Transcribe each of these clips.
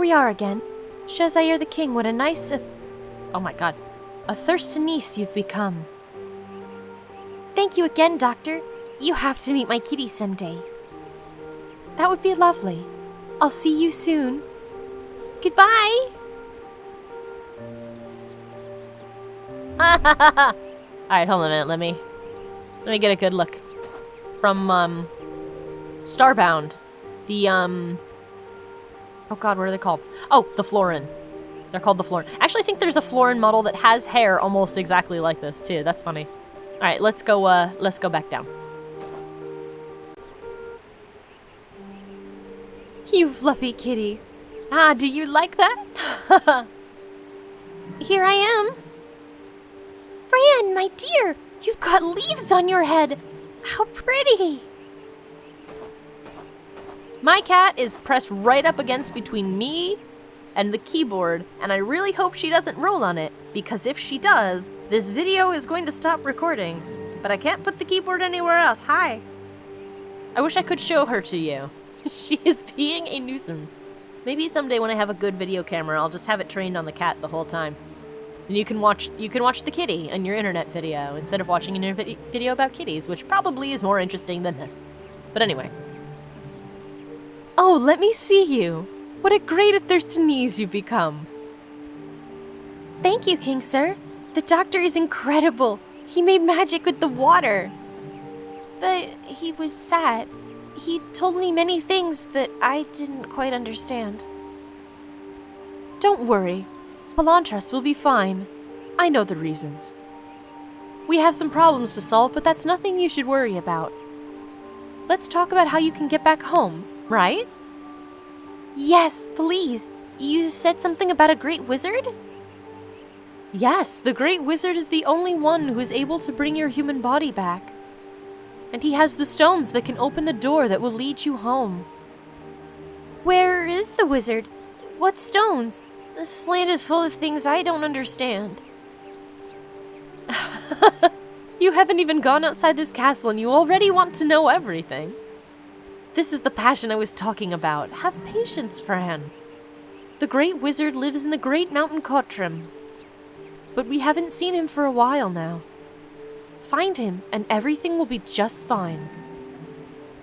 we are again. Shazair the King, what a nice... oh my god. A thirsty niece you've become. Thank you again, Doctor. You have to meet my kitty someday. That would be lovely. I'll see you soon. Goodbye! Alright, hold on a minute. Let me get a good look. From, Starbound. The, oh god, what are they called? Oh, the Florin. They're called the Florin. Actually, I think there's a Florin model that has hair almost exactly like this, too. That's funny. Alright, let's go back down. You fluffy kitty. Ah, do you like that? Here I am. Fran, my dear, you've got leaves on your head. How pretty. My cat is pressed right up against between me and the keyboard, and I really hope she doesn't roll on it, because if she does, this video is going to stop recording. But I can't put the keyboard anywhere else. Hi. I wish I could show her to you. She is being a nuisance. Maybe someday when I have a good video camera, I'll just have it trained on the cat the whole time. And you can watch the kitty in your internet video instead of watching an video about kitties, which probably is more interesting than this. But anyway. Oh, let me see you. What a great Athirstanese you've become. Thank you, King Sir. The doctor is incredible. He made magic with the water. But he was sad. He told me many things, but I didn't quite understand. Don't worry. Palantras will be fine. I know the reasons. We have some problems to solve, but that's nothing you should worry about. Let's talk about how you can get back home, right? Yes, please. You said something about a great wizard? Yes, the great wizard is the only one who is able to bring your human body back. And he has the stones that can open the door that will lead you home. Where is the wizard? What stones? This land is full of things I don't understand. You haven't even gone outside this castle and you already want to know everything. This is the passion I was talking about. Have patience, Fran. The great wizard lives in the great mountain Kotrim. But we haven't seen him for a while now. Find him, and everything will be just fine.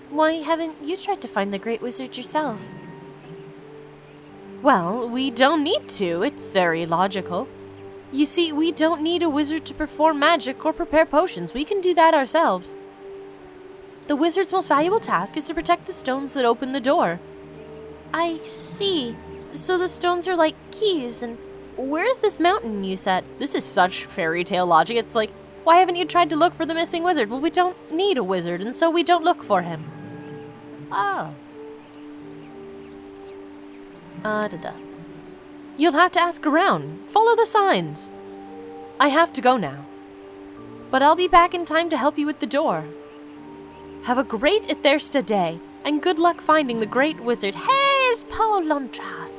Why haven't you tried to find the great wizard yourself? Well, we don't need to. It's very logical. You see, we don't need a wizard to perform magic or prepare potions. We can do that ourselves. The wizard's most valuable task is to protect the stones that open the door. I see. So the stones are like keys, and where's this mountain you said? This is such fairy tale logic. It's like, why haven't you tried to look for the missing wizard? Well, we don't need a wizard, and so we don't look for him. Oh. You'll have to ask around. Follow the signs. I have to go now. But I'll be back in time to help you with the door. Have a great Ithirsta day, and good luck finding the great wizard. Hes Palantras.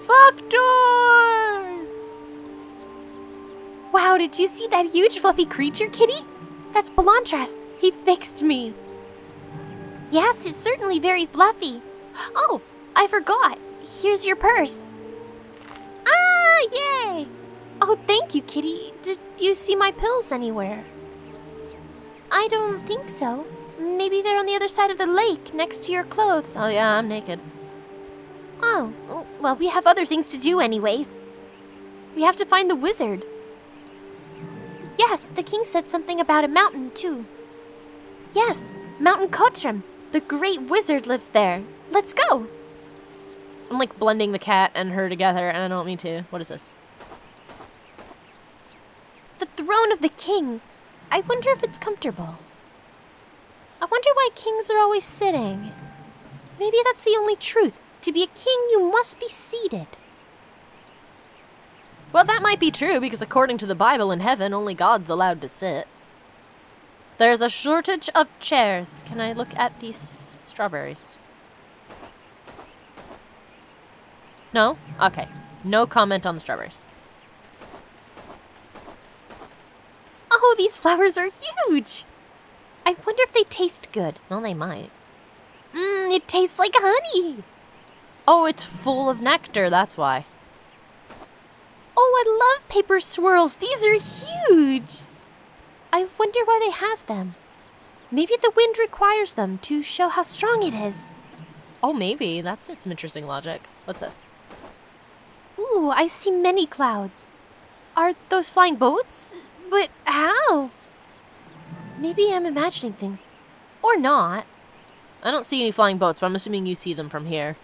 Fuck doors! Wow, did you see that huge fluffy creature, kitty? That's Palantras. He fixed me. Yes, it's certainly very fluffy. Oh, I forgot. Here's your purse. Ah, yay! Oh, thank you, kitty. Did you see my pills anywhere? I don't think so. Maybe they're on the other side of the lake, next to your clothes. Oh yeah, I'm naked. Oh, well, we have other things to do anyways. We have to find the wizard. Yes, the king said something about a mountain, too. Yes, Mountain Kotrim. The great wizard lives there. Let's go. I'm like blending the cat and her together, and I don't mean to. What is this? The throne of the king. I wonder if it's comfortable. I wonder why kings are always sitting. Maybe that's the only truth. To be a king, you must be seated. Well, that might be true, because according to the Bible in heaven, only God's allowed to sit. There's a shortage of chairs. Can I look at these strawberries? No? Okay. No comment on the strawberries. Oh, these flowers are huge! I wonder if they taste good. Well, they might. It tastes like honey! Oh, it's full of nectar, that's why. Oh, I love paper swirls. These are huge. I wonder why they have them. Maybe the wind requires them to show how strong it is. Oh, maybe. That's some interesting logic. What's this? Ooh, I see many clouds. Are those flying boats? But how? Maybe I'm imagining things. Or not. I don't see any flying boats, but I'm assuming you see them from here.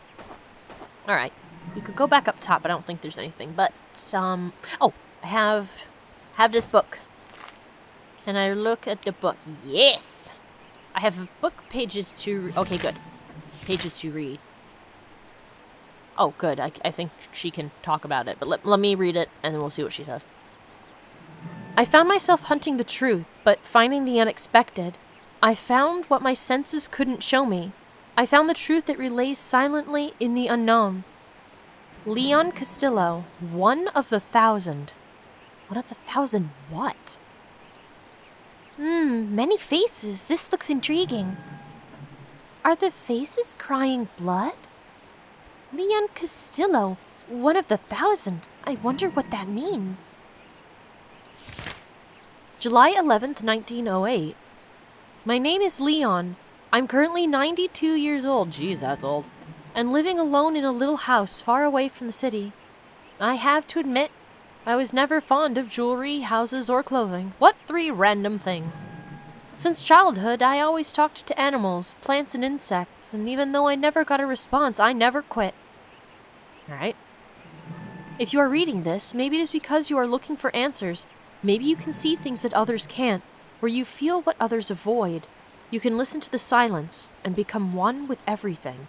Alright. We could go back up top. I don't think there's anything. But, oh, I have this book. Can I look at the book? Yes! I have book pages to... Okay, good. Pages to read. Oh, good. I think she can talk about it. But let me read it, and then we'll see what she says. I found myself hunting the truth, but finding the unexpected. I found what my senses couldn't show me. I found the truth that relays silently in the unknown. Leon Castillo, 1 of the 1,000. 1 of the 1,000 what? Many faces. This looks intriguing. Are the faces crying blood? Leon Castillo, 1 of the 1,000. I wonder what that means. July 11th, 1908. My name is Leon. I'm currently 92 years old. Jeez, that's old. And living alone in a little house far away from the city. I have to admit, I was never fond of jewelry, houses, or clothing. What 3 random things? Since childhood, I always talked to animals, plants, and insects, and even though I never got a response, I never quit. Alright. If you are reading this, maybe it is because you are looking for answers. Maybe you can see things that others can't, where you feel what others avoid. You can listen to the silence and become one with everything.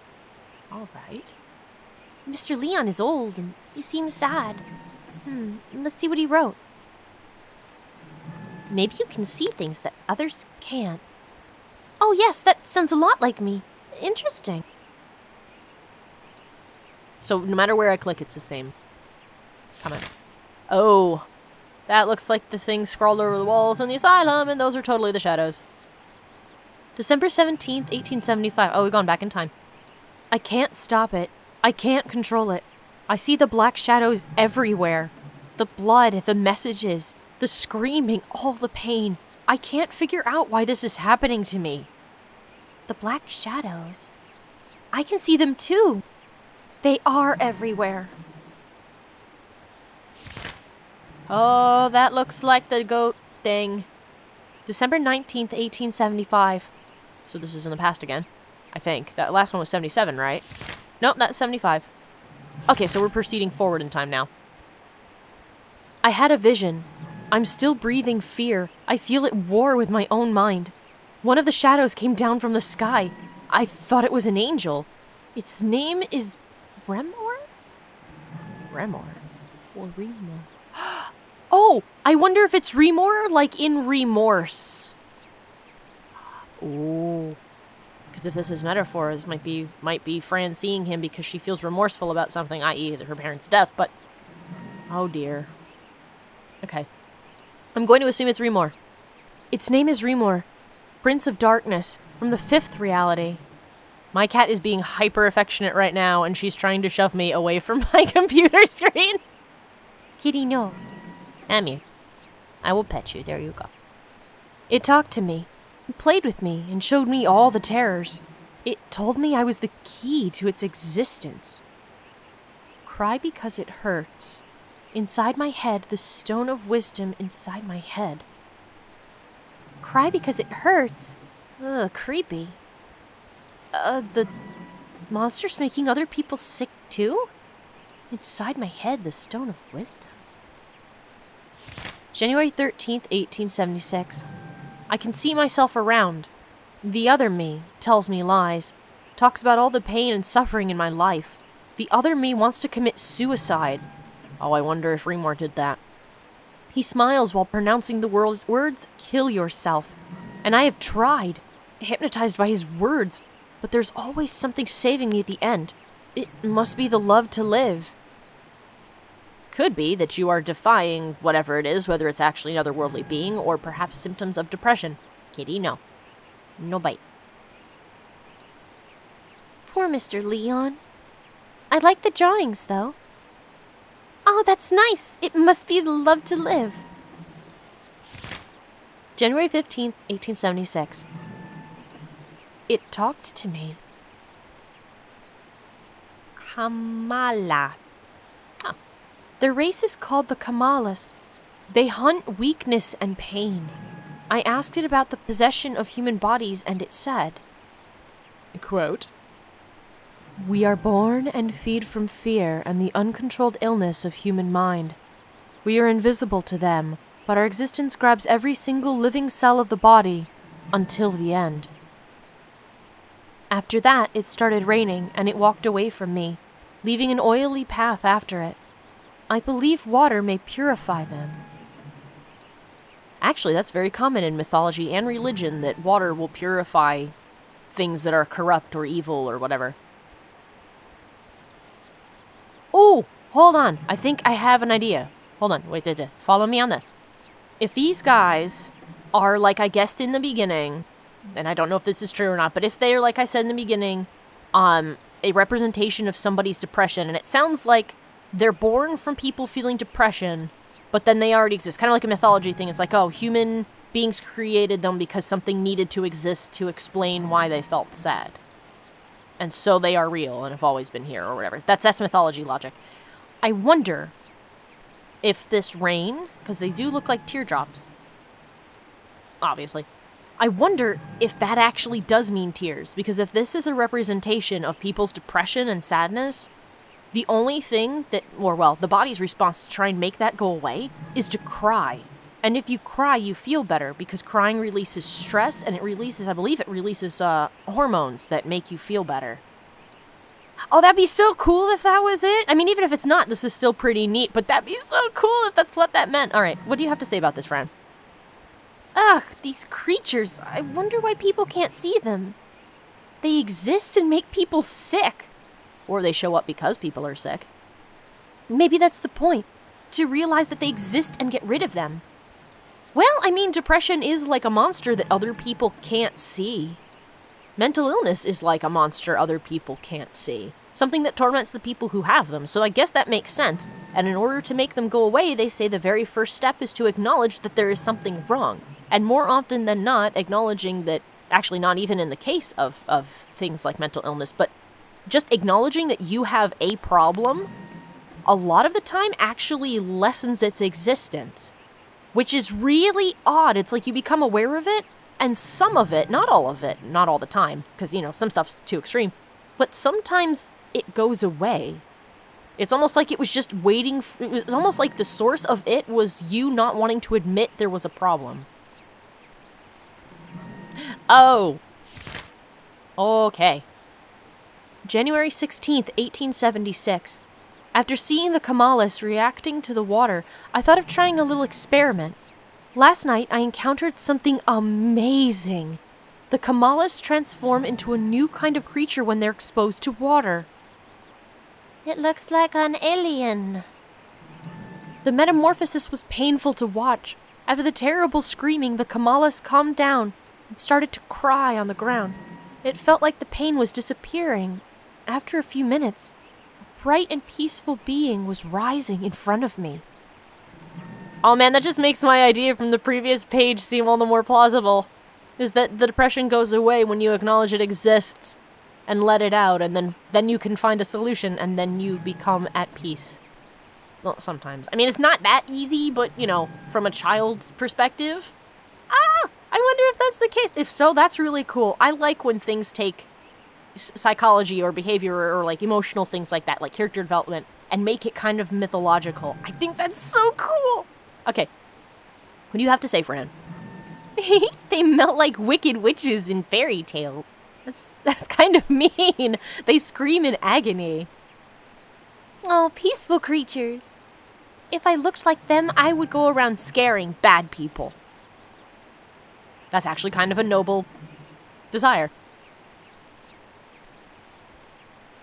Alright. Mr. Leon is old, and he seems sad. Let's see what he wrote. Maybe you can see things that others can't. Oh yes, that sounds a lot like me. Interesting. So no matter where I click, it's the same. Comment. Oh, that looks like the thing scrawled over the walls in the asylum, and those are totally the shadows. December 17th, 1875. Oh, we've gone back in time. I can't stop it. I can't control it. I see the black shadows everywhere. The blood, the messages, the screaming, all the pain. I can't figure out why this is happening to me. The black shadows. I can see them too. They are everywhere. Oh, that looks like the goat thing. December 19th, 1875. So this is in the past again, I think. That last one was 77, right? Nope, that's 75. Okay, so we're proceeding forward in time now. I had a vision. I'm still breathing fear. I feel at war with my own mind. One of the shadows came down from the sky. I thought it was an angel. Its name is Remor? Remor? Or Remor? Oh, I wonder if it's Remor, like in remorse. Ooh. Because if this is metaphor, this might be Fran seeing him because she feels remorseful about something, i.e. her parents' death, but... Oh dear. Okay. I'm going to assume it's Remor. Its name is Remor, Prince of Darkness, from the 5th reality. My cat is being hyper-affectionate right now, and she's trying to shove me away from my computer screen. Kitty, no. Amy, I will pet you. There you go. It talked to me, played with me, and showed me all the terrors. It told me I was the key to its existence. Cry because it hurts. Inside my head, the stone of wisdom inside my head. Cry because it hurts? Ugh, creepy. The monster's making other people sick too? Inside my head, the stone of wisdom. January 13th, 1876. I can see myself around. The other me tells me lies, talks about all the pain and suffering in my life. The other me wants to commit suicide. Oh, I wonder if Remor did that. He smiles while pronouncing the words, "Kill yourself." And I have tried, hypnotized by his words, but there's always something saving me at the end. It must be the love to live. Could be that you are defying whatever it is, whether it's actually another worldly being or perhaps symptoms of depression. Kitty, no. No bite. Poor Mr. Leon. I like the drawings, though. Oh, that's nice. It must be the love to live. January 15th, 1876. It talked to me. Kamala. Oh. The race is called the Kamalas. They hunt weakness and pain. I asked it about the possession of human bodies, and it said, quote, "We are born and feed from fear and the uncontrolled illness of human mind. We are invisible to them, but our existence grabs every single living cell of the body until the end." After that, it started raining, and it walked away from me, leaving an oily path after it. I believe water may purify them. Actually, that's very common in mythology and religion, that water will purify things that are corrupt or evil or whatever. Oh, hold on. I think I have an idea. Hold on. Wait. Follow me on this. If these guys are, like I guessed in the beginning, and I don't know if this is true or not, but if they're, like I said in the beginning, a representation of somebody's depression, and it sounds like they're born from people feeling depression, but then they already exist. Kind of like a mythology thing. It's like, oh, human beings created them because something needed to exist to explain why they felt sad. And so they are real and have always been here, or whatever. That's mythology logic. I wonder if this rain, because they do look like teardrops, obviously, I wonder if that actually does mean tears, because if this is a representation of people's depression and sadness, the only thing that, the body's response to try and make that go away is to cry. And if you cry, you feel better, because crying releases stress, and I believe it releases hormones that make you feel better. Oh, that'd be so cool if that was it. I mean, even if it's not, this is still pretty neat, but that'd be so cool if that's what that meant. All right, what do you have to say about this, Fran? Ugh, these creatures. I wonder why people can't see them. They exist and make people sick. Or they show up because people are sick. Maybe that's the point. To realize that they exist and get rid of them. Well, I mean, depression is like a monster that other people can't see. Mental illness is like a monster other people can't see. Something that torments the people who have them, so I guess that makes sense. And in order to make them go away, they say the very first step is to acknowledge that there is something wrong. And more often than not, acknowledging that, actually not even in the case of things like mental illness, but just acknowledging that you have a problem, a lot of the time actually lessens its existence. Which is really odd. It's like you become aware of it, and some of it, not all of it, not all the time, because, some stuff's too extreme, but sometimes it goes away. It's almost like it was just waiting, it was almost like the source of it was you not wanting to admit there was a problem. Oh. Okay. January 16th, 1876. After seeing the Kamalas reacting to the water, I thought of trying a little experiment. Last night, I encountered something amazing. The Kamalas transform into a new kind of creature when they're exposed to water. It looks like an alien. The metamorphosis was painful to watch. After the terrible screaming, the Kamalas calmed down and started to cry on the ground. It felt like the pain was disappearing. After a few minutes, a bright and peaceful being was rising in front of me. Oh man, that just makes my idea from the previous page seem all the more plausible. Is that the depression goes away when you acknowledge it exists and let it out, and then you can find a solution, and then you become at peace. Well, sometimes. I mean, it's not that easy, but, from a child's perspective. I wonder if that's the case. If so, that's really cool. I like when things take psychology or behavior or like emotional things like that, like character development, and make it kind of mythological. I think that's so cool. Okay. What do you have to say, Fran? They melt like wicked witches in fairy tale. That's kind of mean. They scream in agony. Oh, peaceful creatures. If I looked like them, I would go around scaring bad people. That's actually kind of a noble desire.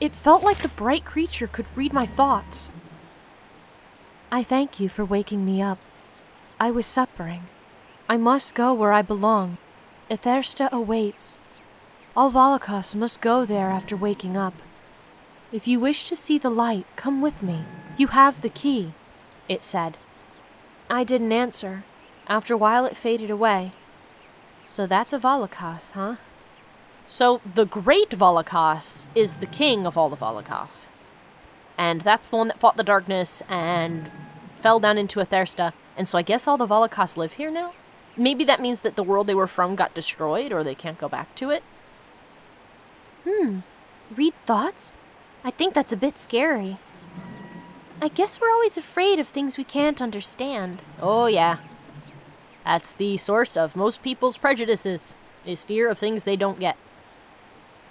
It felt like the bright creature could read my thoughts. I thank you for waking me up. I was suffering. I must go where I belong. Ethersta awaits. All Valakas must go there after waking up. If you wish to see the light, come with me. You have the key, it said. I didn't answer. After a while, it faded away. So that's a Volakas, huh? So the Great Volakas is the king of all the Volakas. And that's the one that fought the darkness and fell down into Athersta. And so I guess all the Volakas live here now? Maybe that means that the world they were from got destroyed or they can't go back to it? Read thoughts? I think that's a bit scary. I guess we're always afraid of things we can't understand. Oh, yeah. That's the source of most people's prejudices, is fear of things they don't get.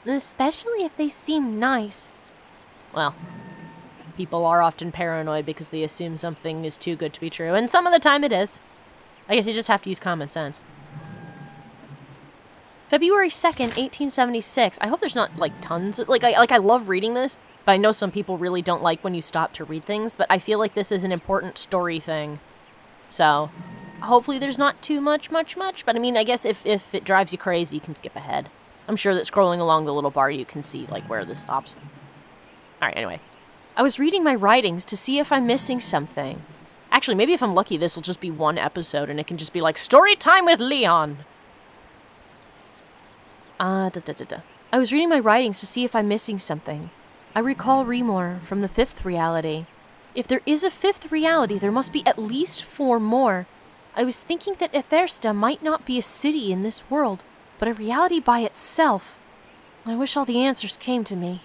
Especially if they seem nice. Well, people are often paranoid because they assume something is too good to be true, and some of the time it is. I guess you just have to use common sense. February 2nd, 1876. I hope there's not, tons of... I love reading this, but I know some people really don't like when you stop to read things, but I feel like this is an important story thing. So, hopefully there's not too much, but I mean, I guess if it drives you crazy, you can skip ahead. I'm sure that scrolling along the little bar, you can see, where this stops. Alright, anyway. I was reading my writings to see if I'm missing something. Actually, maybe if I'm lucky, this will just be one episode, and it can just be story time with Leon! I was reading my writings to see if I'm missing something. I recall Remor from the 5th reality. If there is a 5th reality, there must be at least 4 more. I was thinking that Athersta might not be a city in this world, but a reality by itself. I wish all the answers came to me.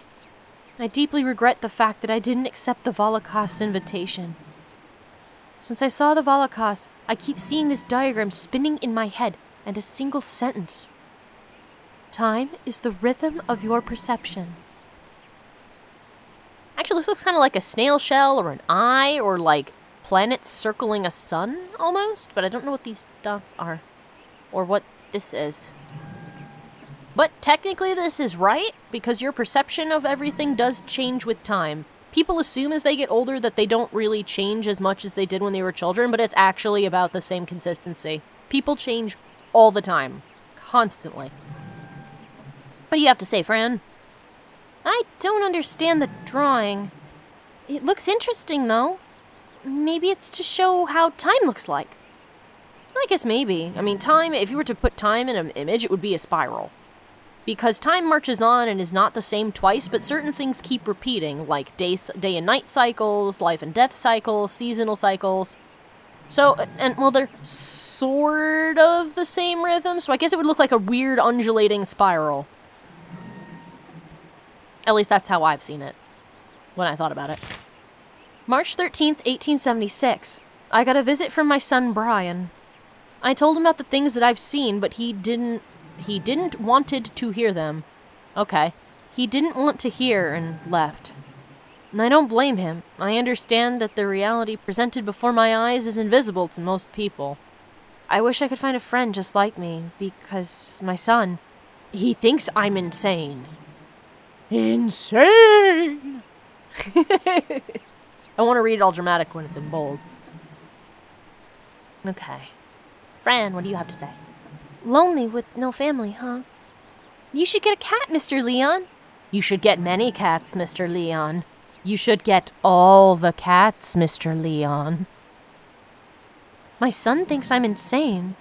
I deeply regret the fact that I didn't accept the Volakas invitation. Since I saw the Volakas, I keep seeing this diagram spinning in my head and a single sentence. Time is the rhythm of your perception. Actually, this looks kind of like a snail shell or an eye or planets circling a sun almost, but I don't know what these dots are or what this is. But technically this is right because your perception of everything does change with time. People assume as they get older that they don't really change as much as they did when they were children, but it's actually about the same consistency. People change all the time. Constantly. What do you have to say, Fran? I don't understand the drawing. It looks interesting, though. Maybe it's to show how time looks like. I guess maybe. I mean, time, if you were to put time in an image, it would be a spiral. Because time marches on and is not the same twice, but certain things keep repeating, like day and night cycles, life and death cycles, seasonal cycles. So, they're sort of the same rhythm, so I guess it would look like a weird undulating spiral. At least that's how I've seen it, when I thought about it. March 13th, 1876. I got a visit from my son Brian. I told him about the things that I've seen, but he didn't wanted to hear them. Okay. He didn't want to hear and left. And I don't blame him. I understand that the reality presented before my eyes is invisible to most people. I wish I could find a friend just like me, because my son, he thinks I'm insane. Insane! I want to read it all dramatic when it's in bold. Okay. Fran, what do you have to say? Lonely with no family, huh? You should get a cat, Mr. Leon. You should get many cats, Mr. Leon. You should get all the cats, Mr. Leon. My son thinks I'm insane.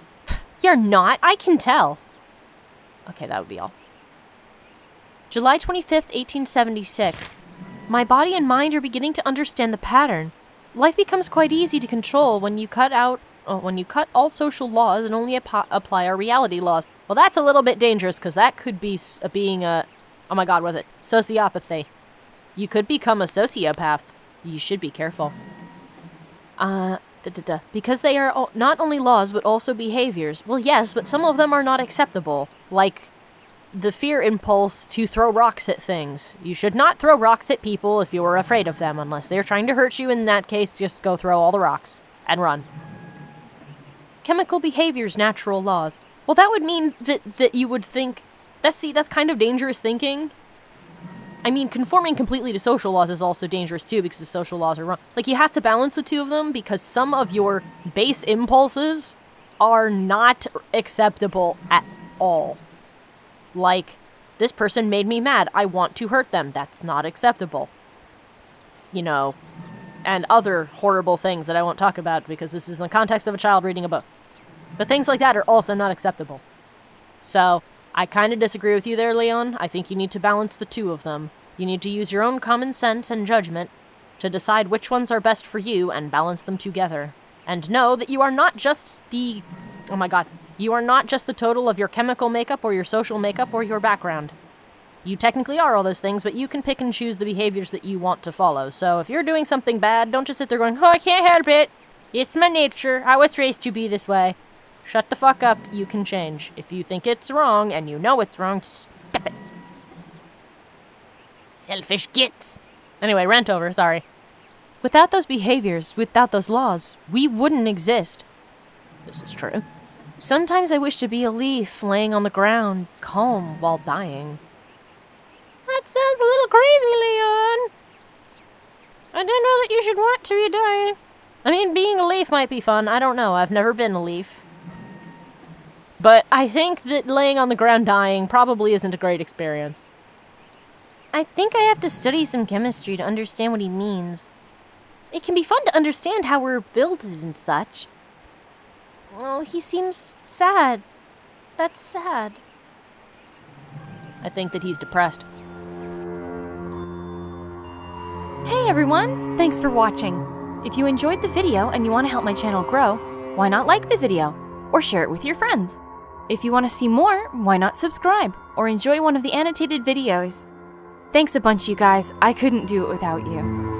You're not, I can tell. Okay, that would be all. July 25th, 1876. My body and mind are beginning to understand the pattern. Life becomes quite easy to control when you cut all social laws and only apply our reality laws. Well, that's a little bit dangerous, because that could be being a... Oh my god, was it? Sociopathy. You could become a sociopath. You should be careful. Because they are not only laws, but also behaviors. Well, yes, but some of them are not acceptable. Like the fear impulse to throw rocks at things. You should not throw rocks at people if you are afraid of them, unless they're trying to hurt you. In that case, just go throw all the rocks and run. Chemical behaviors, natural laws. Well, that would mean that you would think... That's kind of dangerous thinking. I mean, conforming completely to social laws is also dangerous too, because the social laws are wrong. You have to balance the two of them, because some of your base impulses are not acceptable at all. this person made me mad. I want to hurt them. That's not acceptable. You know, and other horrible things that I won't talk about because this is in the context of a child reading a book. But things like that are also not acceptable. So, I kind of disagree with you there, Leon. I think you need to balance the two of them. You need to use your own common sense and judgment to decide which ones are best for you and balance them together. And know that you are not just the... Oh my god. You are not just the total of your chemical makeup or your social makeup or your background. You technically are all those things, but you can pick and choose the behaviors that you want to follow. So if you're doing something bad, don't just sit there going, oh, I can't help it. It's my nature. I was raised to be this way. Shut the fuck up. You can change. If you think it's wrong and you know it's wrong, stop it. Selfish gits. Anyway, rant over. Sorry. Without those behaviors, without those laws, we wouldn't exist. This is true. Sometimes I wish to be a leaf laying on the ground, calm while dying. That sounds a little crazy, Leon. I don't know that you should want to be dying. I mean, being a leaf might be fun. I don't know. I've never been a leaf. But I think that laying on the ground dying probably isn't a great experience. I think I have to study some chemistry to understand what he means. It can be fun to understand how we're built and such. Oh, he seems sad. That's sad. I think that he's depressed. Hey everyone, thanks for watching. If you enjoyed the video and you want to help my channel grow, why not like the video? Or share it with your friends. If you want to see more, why not subscribe? Or enjoy one of the annotated videos. Thanks a bunch, you guys. I couldn't do it without you.